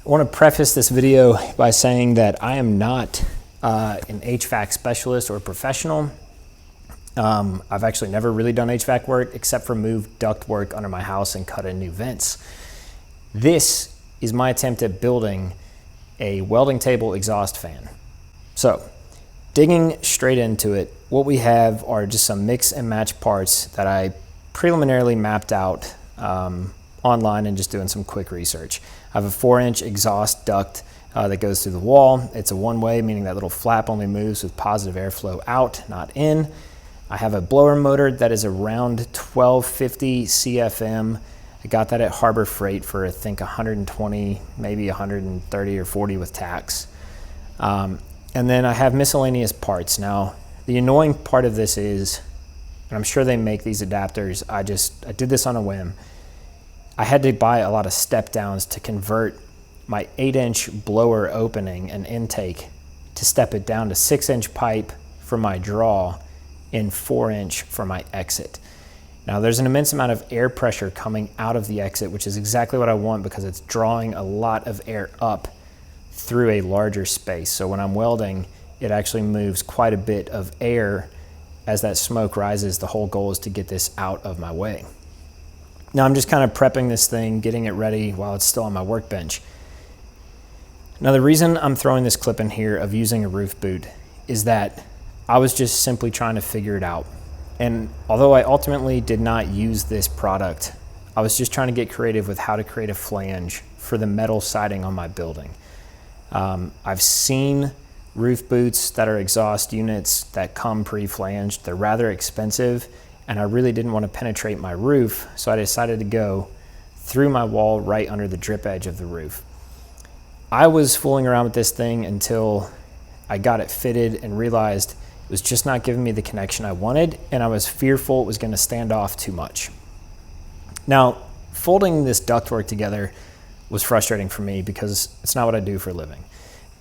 I want to preface this video by saying that I am not an HVAC specialist or professional. I've actually never really done HVAC work except for move duct work under my house and cut in new vents. This is my attempt at building a welding table exhaust fan. So, digging straight into it, what we have are just some mix and match parts that I preliminarily mapped out online and just doing some quick research. I have a 4-inch exhaust duct that goes through the wall. It's a one-way, meaning that little flap only moves with positive airflow out, not in. I have a blower motor that is around 1250 CFM. I got that at Harbor Freight for I think 120, maybe 130 or 40 with tax. And then I have miscellaneous parts. Now, the annoying part of this is, and I'm sure they make these adapters, I did this on a whim. I had to buy a lot of step downs to convert my 8-inch blower opening and intake to step it down to 6-inch pipe for my draw and 4-inch for my exit. Now there's an immense amount of air pressure coming out of the exit, which is exactly what I want because it's drawing a lot of air up through a larger space. So when I'm welding, it actually moves quite a bit of air as that smoke rises. The whole goal is to get this out of my way. Now I'm just kind of prepping this thing, getting it ready while it's still on my workbench. Now the reason I'm throwing this clip in here of using a roof boot is that I was just simply trying to figure it out. And although I ultimately did not use this product, I was just trying to get creative with how to create a flange for the metal siding on my building. I've seen roof boots that are exhaust units that come pre-flanged. They're rather expensive, and I really didn't want to penetrate my roof, so I decided to go through my wall right under the drip edge of the roof. I was fooling around with this thing until I got it fitted and realized it was just not giving me the connection I wanted, and I was fearful it was going to stand off too much. Now, folding this ductwork together was frustrating for me because it's not what I do for a living.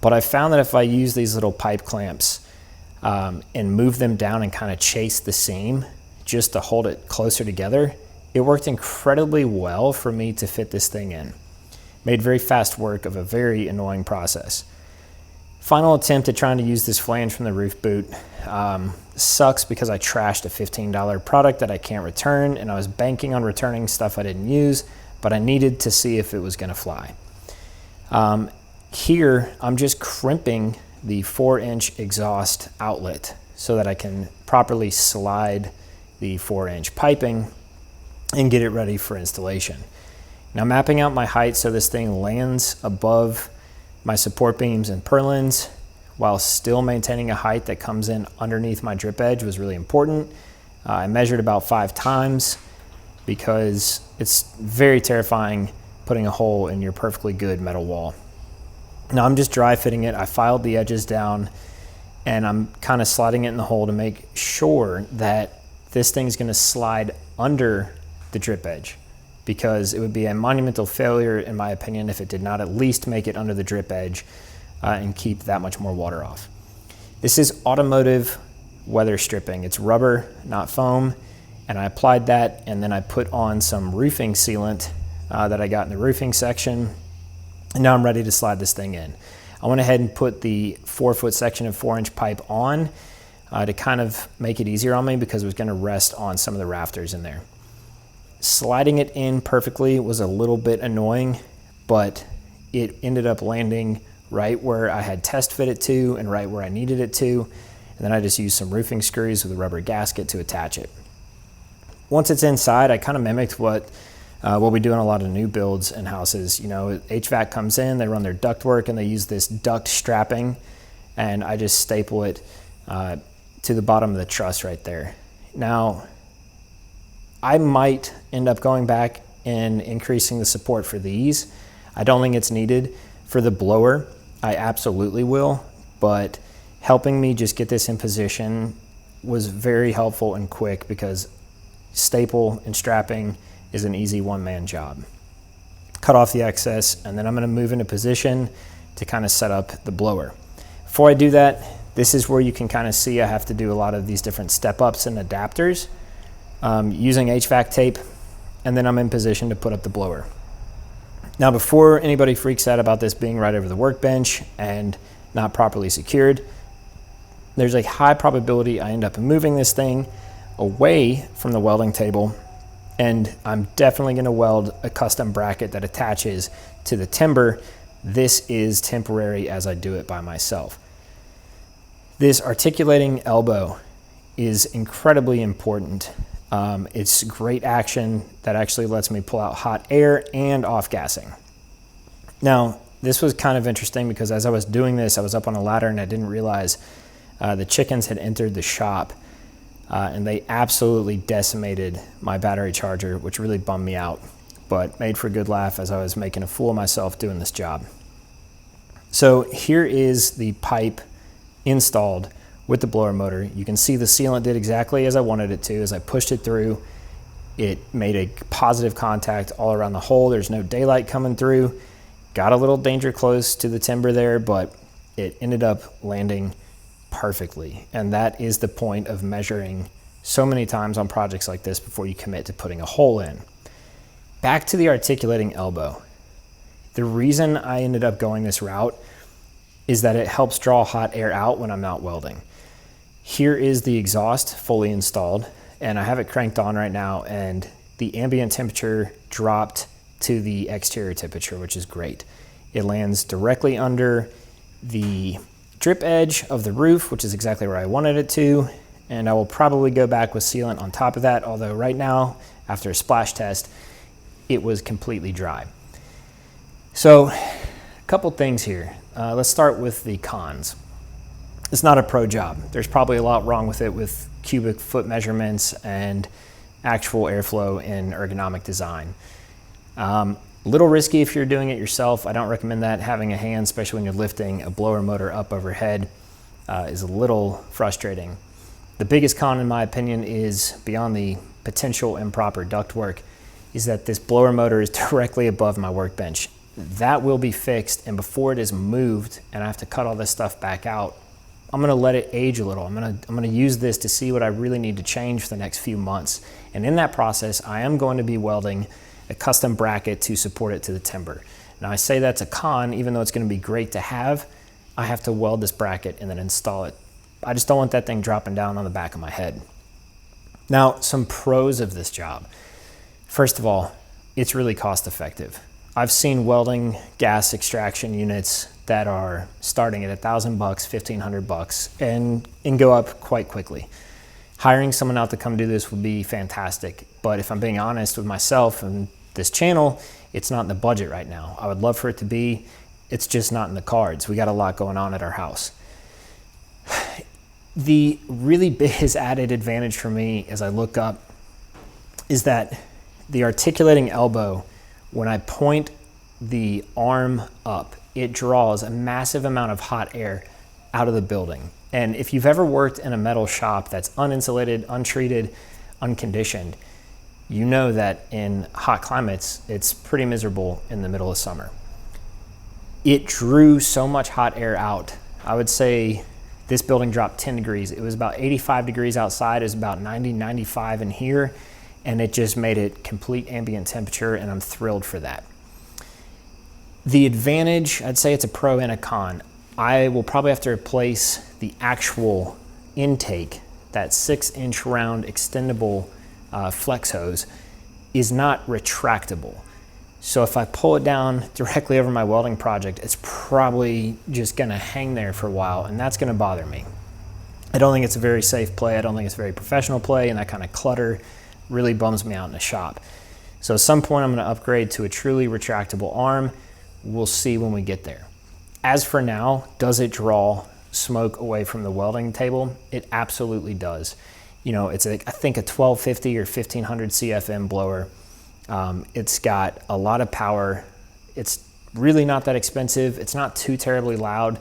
But I found that if I use these little pipe clamps and move them down and kind of chase the seam just to hold it closer together, it worked incredibly well for me to fit this thing in. Made very fast work of a very annoying process. Final attempt at trying to use this flange from the roof boot sucks because I trashed a $15 product that I can't return, and I was banking on returning stuff I didn't use, but I needed to see if it was gonna fly. Here, I'm just crimping the 4-inch exhaust outlet so that I can properly slide the 4-inch piping and get it ready for installation. Now, mapping out my height so this thing lands above my support beams and purlins while still maintaining a height that comes in underneath my drip edge was really important. I measured about 5 times because it's very terrifying putting a hole in your perfectly good metal wall. Now I'm just dry fitting it. I filed the edges down and I'm kind of sliding it in the hole to make sure that this thing's going to slide under the drip edge, because it would be a monumental failure, in my opinion, if it did not at least make it under the drip edge and keep that much more water off. This is automotive weather stripping. It's rubber, not foam, and I applied that, and then I put on some roofing sealant that I got in the roofing section, and now I'm ready to slide this thing in. I went ahead and put the 4-foot section of 4-inch pipe on to kind of make it easier on me because it was going to rest on some of the rafters in there. Sliding it in perfectly was a little bit annoying, but it ended up landing right where I had test fit it to and right where I needed it to. And then I just used some roofing screws with a rubber gasket to attach it. Once it's inside, I kind of mimicked what we do in a lot of new builds and houses. You know, HVAC comes in, they run their ductwork, and they use this duct strapping, and I just staple it to the bottom of the truss right there. Now, I might end up going back and increasing the support for these. I don't think it's needed. For the blower, I absolutely will, but helping me just get this in position was very helpful and quick because staple and strapping is an easy one-man job. Cut off the excess, and then I'm gonna move into position to kind of set up the blower. Before I do that, this is where you can kind of see I have to do a lot of these different step-ups and adapters using HVAC tape, and then I'm in position to put up the blower. Now, before anybody freaks out about this being right over the workbench and not properly secured, there's a high probability I end up moving this thing away from the welding table, and I'm definitely going to weld a custom bracket that attaches to the timber. This is temporary as I do it by myself. This articulating elbow is incredibly important. It's great action that actually lets me pull out hot air and off-gassing. Now, this was kind of interesting because as I was doing this, I was up on a ladder and I didn't realize the chickens had entered the shop, and they absolutely decimated my battery charger, which really bummed me out, but made for a good laugh as I was making a fool of myself doing this job. So here is the pipe installed with the blower motor. You can see the sealant did exactly as I wanted it to. As I pushed it through, it made a positive contact all around the hole. There's no daylight coming through. Got a little danger close to the timber there, but it ended up landing perfectly. And that is the point of measuring so many times on projects like this before you commit to putting a hole in. Back to the articulating elbow. The reason I ended up going this route is that it helps draw hot air out when I'm not welding. Here is the exhaust fully installed, and I have it cranked on right now, and the ambient temperature dropped to the exterior temperature, which is great. It lands directly under the drip edge of the roof, which is exactly where I wanted it to, and I will probably go back with sealant on top of that, although right now, after a splash test, it was completely dry. So, a couple things here. Let's start with the cons. It's not a pro job. There's probably a lot wrong with it with cubic foot measurements and actual airflow and ergonomic design. Little risky if you're doing it yourself. I don't recommend that. Having a hand, especially when you're lifting a blower motor up overhead, is a little frustrating. The biggest con, in my opinion, is beyond the potential improper ductwork, is that this blower motor is directly above my workbench. That will be fixed, and before it is moved and I have to cut all this stuff back out, I'm gonna let it age a little. I'm gonna use this to see what I really need to change for the next few months. And in that process, I am going to be welding a custom bracket to support it to the timber. Now, I say that's a con, even though it's gonna be great to have. I have to weld this bracket and then install it. I just don't want that thing dropping down on the back of my head. Now, some pros of this job. First of all, it's really cost effective. I've seen welding gas extraction units that are starting at $1,000, $1,500, and go up quite quickly. Hiring someone out to come do this would be fantastic, but if I'm being honest with myself and this channel, it's not in the budget right now. I would love for it to be, it's just not in the cards. We got a lot going on at our house. The really biggest added advantage for me as I look up is that the articulating elbow, when I point the arm up, it draws a massive amount of hot air out of the building. And if you've ever worked in a metal shop that's uninsulated, untreated, unconditioned, you know that in hot climates, it's pretty miserable in the middle of summer. It drew so much hot air out. I would say this building dropped 10 degrees. It was about 85 degrees outside. It was about 90, 95 in here. And it just made it complete ambient temperature, and I'm thrilled for that. The advantage, I'd say it's a pro and a con. I will probably have to replace the actual intake. That 6-inch round extendable flex hose is not retractable. So if I pull it down directly over my welding project, it's probably just gonna hang there for a while, and that's gonna bother me. I don't think it's a very safe play. I don't think it's a very professional play, and that kind of clutter really bums me out in the shop. So at some point I'm gonna upgrade to a truly retractable arm. We'll see when we get there. As for now, does it draw smoke away from the welding table? It absolutely does. You know, it's I think a 1250 or 1500 CFM blower. It's got a lot of power. It's really not that expensive. It's not too terribly loud,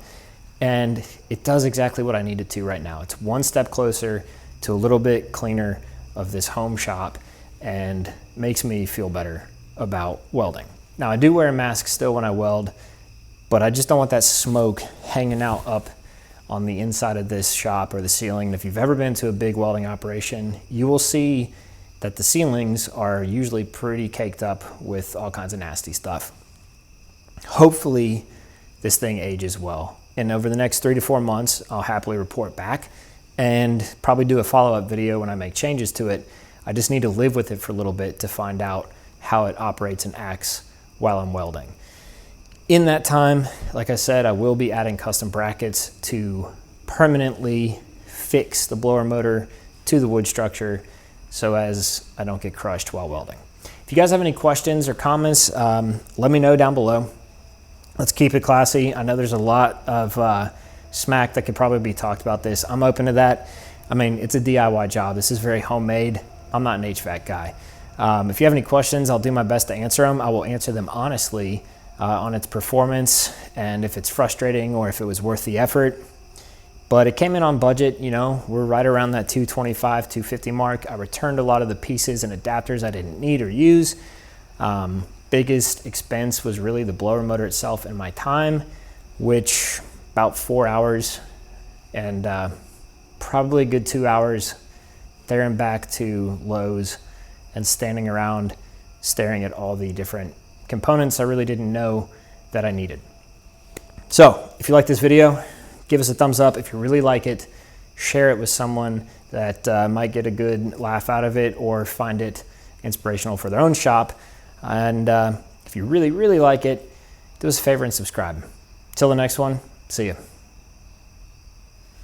and it does exactly what I need it to right now. It's one step closer to a little bit cleaner of this home shop and makes me feel better about welding. Now, I do wear a mask still when I weld, but I just don't want that smoke hanging out up on the inside of this shop or the ceiling. And if you've ever been to a big welding operation, you will see that the ceilings are usually pretty caked up with all kinds of nasty stuff. hopefully this thing ages well. And over the next 3 to 4 months, I'll happily report back and probably do a follow-up video when I make changes to it. I just need to live with it for a little bit to find out how it operates and acts while I'm welding. In that time, like I said, I will be adding custom brackets to permanently fix the blower motor to the wood structure so as I don't get crushed while welding. If you guys have any questions or comments, let me know down below. Let's keep it classy. I know there's a lot of smack that could probably be talked about this. I'm open to that. I mean, it's a DIY job. This is very homemade. I'm not an HVAC guy. If you have any questions, I'll do my best to answer them. I will answer them honestly on its performance and if it's frustrating or if it was worth the effort. But it came in on budget, you know, we're right around that $225, $250 mark. I returned a lot of the pieces and adapters I didn't need or use. Biggest expense was really the blower motor itself and my time, which about 4 hours and probably a good 2 hours there and back to Lowe's and standing around staring at all the different components I really didn't know that I needed. So if you like this video, give us a thumbs up. If you really like it, share it with someone that might get a good laugh out of it or find it inspirational for their own shop. And if you really, really like it, do us a favor and subscribe. Till the next one, see ya.